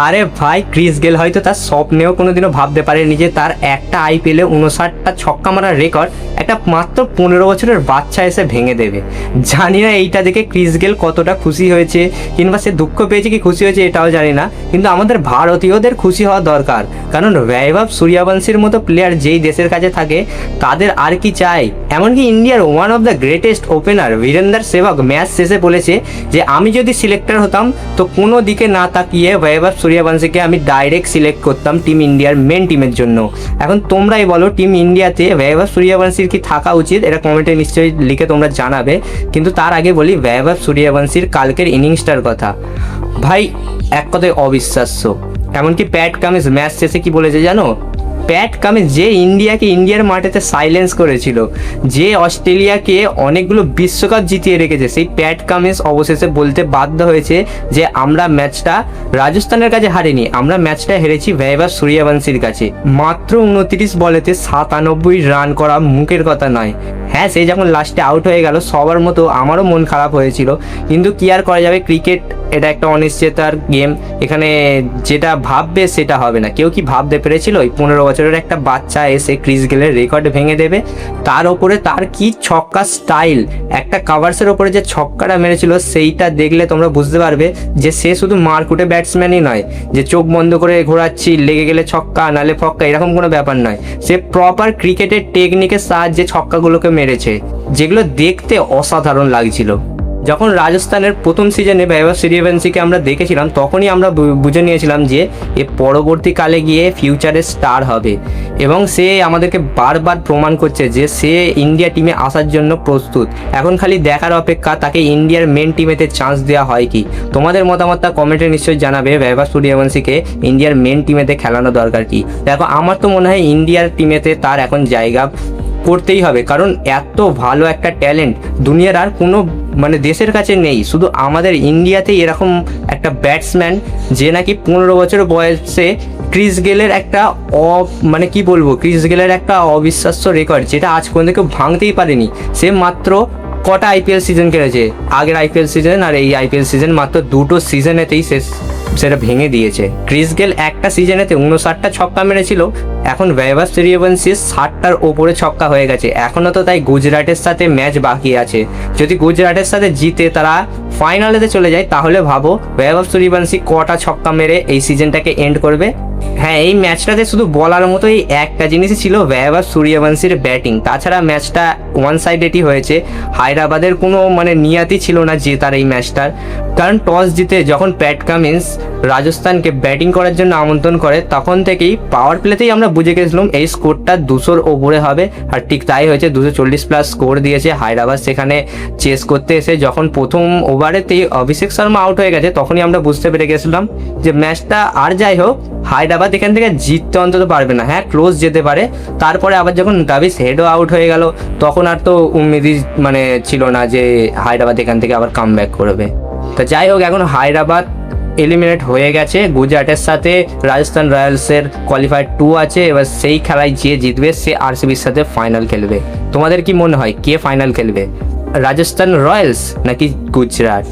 আরে ভাই, Chris Gayle হয়তো তার স্বপ্নেও কোনোদিনও ভাবতে পারেনি যে তার একটা আইপিএলে 59টা ছক্কা মারার রেকর্ড একটা মাত্র 15 বছরের বাচ্চা এসে ভেঙে দেবে। জানি না এইটা দেখে ক্রিস গেল কতটা খুশি হয়েছে, কিংবা সে দুঃখ পেয়েছে কি খুশি হয়েছে এটাও জানি না, কিন্তু আমাদের ভারতীয়দের খুশি হওয়া দরকার। কারণ বৈভব সূর্যবংশীর মতো প্লেয়ার যেই দেশের কাছে থাকে তাদের আর কি চাই। এমনকি ইন্ডিয়ার one of the greatest opener Virender Sehwag match শেষে বলেছে যে আমি যদি সিলেক্টর হতাম তো কোনো দিকে না তাকিয়ে বৈভব সূর্যবংশীকে আমি ডাইরেক্ট সিলেক্ট করতাম টিম ইন্ডিয়ার মেন টিমের জন্য। এখন তোমরাই বলো, টিম ইন্ডিয়াতে বৈভব সূর্যবংশীর কি থাকা উচিত? এটা কমেন্টে নিশ্চয়ই লিখে তোমরা জানাবে। কিন্তু তার আগে বলি বৈভব সূর্যবংশীর কালকের ইনিংসটার কথা। ভাই, এক কথায় অবিশ্বাস্য। এমনকি প্যাট কামিন্স ম্যাচ শেষে কি বলেছে জানো? প্যাট কামিন্স যে ইন্ডিয়ার মাঠেতে সাইলেন্স করেছিল, যে অস্ট্রেলিয়াকে অনেকগুলো বিশ্বকাপ জিতিয়ে রেখেছে, সেই প্যাট কামিন্স অবশেষে বলতে বাধ্য হয়েছে যে আমরা ম্যাচটা রাজস্থানের কাছে হারিনি, আমরা ম্যাচটা হেরেছি বৈভব সূর্যবংশীর কাছে। মাত্র 29 বলেতে 97 রান করা মুখের কথা নয়। হ্যাঁ, সে যখন লাস্টে আউট হয়ে গেল সবার মতো আমারও মন খারাপ হয়েছিল, কিন্তু কি আর করা যাবে, ক্রিকেট এটা একটা অনিশ্চয়তার গেম। এখানে যেটা ভাববে সেটা হবে না। কেউ কি ভাবতে পেরেছিল ওই 15 বছরের একটা বাচ্চা এসে ক্রিস গেলের রেকর্ড ভেঙে দেবে? তার ওপরে তার কি ছক্কা স্টাইল, একটা কাভার্সের ওপরে যে ছক্কাটা মেরেছিল সেইটা দেখলে তোমরা বুঝতে পারবে যে সে শুধু মারকুটে ব্যাটসম্যানই নয়, যে চোখ বন্ধ করে ঘোরাচ্ছি লেগে গেলে ছক্কা নালে ফক্কা, এরকম কোনো ব্যাপার নয়। সে প্রপার ক্রিকেটের টেকনিকের সাহায্যে ছক্কাগুলোকে মেরেছে, যেগুলো দেখতে অসাধারণ লাগছিল। যখন রাজস্থানের প্রথম সিজনে বৈভব সূর্যবংশীকে আমরা দেখেছিলাম তখনই আমরা বুঝে নিয়েছিলাম যে এ পরবর্তীকালে গিয়ে ফিউচারে স্টার হবে, এবং সে আমাদেরকে বারবার প্রমাণ করছে যে সে ইন্ডিয়া টিমে আসার জন্য প্রস্তুত। এখন খালি দেখার অপেক্ষা তাকে ইন্ডিয়ার মেন টিমেতে চান্স দেওয়া হয় কি। তোমাদের মতামতটা কমেন্টে নিশ্চয়ই জানাবে, বৈভব সূর্যবংশীকে ইন্ডিয়ার মেন টিমেতে খেলানো দরকার কি। দেখো, আমার তো মনে হয় ইন্ডিয়ার টিমেতে তার এখন জায়গা করতেই হবে, কারণ এত ভালো একটা ট্যালেন্ট দুনিয়ার আর কোনো দেশের কাছে নেই। শুধু আমাদের ইন্ডিয়াতেই এরকম একটা ব্যাটসম্যান যে নাকি 15 বছর বয়সে ক্রিস গেলের একটা ক্রিস গেলের একটা অবিশ্বাস্য রেকর্ড যেটা আজ পর্যন্ত কেউ ভাঙতেই পারেনি। সে মাত্র কটা আইপিএল সিজন খেলেছে, আগের আইপিএল সিজন আর এই আইপিএল সিজন, মাত্র 2টো সিজনেতেই সেটা ভেঙে দিয়েছে। ক্রিস গেল একটা সিজনেতে 59টা ছক্কা মেরেছিল, এখন বৈভব সূর্যবংশী 60টার ওপরে ছক্কা হয়ে গেছে। এখনও তো তাই গুজরাটের সাথে ম্যাচ বাকি আছে। যদি গুজরাটের সাথে জিতে তারা ফাইনালেতে চলে যায় তাহলে ভাবো বৈভব সূর্যবংশী কটা ছক্কা মেরে এই সিজনটাকে এন্ড করবে। হ্যাঁ, এই ম্যাচটাতে শুধু বলার মতো এই একটা জিনিসই ছিল বৈভব সূর্যবংশীর ব্যাটিং। তাছাড়া ম্যাচটা ওয়ান সাইডেডই হয়েছে। হায়দ্রাবাদের কোনো নিয়াতি ছিল না জেতার এই ম্যাচটার, কারণ টস জিতে যখন প্যাট কামিন্স রাজস্থানকে ব্যাটিং করার জন্য আমন্ত্রণ করে তখন থেকেই পাওয়ার প্লেতেই আমরা বুঝে গেছিলাম এই স্কোরটা 200-র ওপরে হবে, আর ঠিক তাই হয়েছে। 240+ স্কোর দিয়েছে হায়দ্রাবাদ। সেখানে চেস করতে এসে যখন প্রথম ওভারেতেই অভিষেক শর্মা আউট হয়ে গেছে তখনই আমরা বুঝতে পেরে গেছিলাম যে ম্যাচটা আর যাই হোক হায়দ্রাবাদ এখান থেকে জিততে অন্তত পারবে না। হ্যাঁ, ক্লোজ যেতে পারে। তারপরে আবার যখন গাভিস হেডও আউট হয়ে গেল তখন আর তো উম্মিদই ছিল না যে হায়দ্রাবাদ এখান থেকে আবার কামব্যাক করবে। তো যাই হোক, এখন হায়দ্রাবাদ এলিমিনেট হয়ে গেছে। গুজরাটের সাথে রাজস্থান রয়্যালসের কোয়ালিফায়ার 2 আছে। এবার সেই খেলায় যে জিতবে সে আরসিবির সাথে ফাইনাল খেলবে। তোমাদের কি মনে হয় কে ফাইনাল খেলবে, রাজস্থান রয়্যালস নাকি গুজরাট?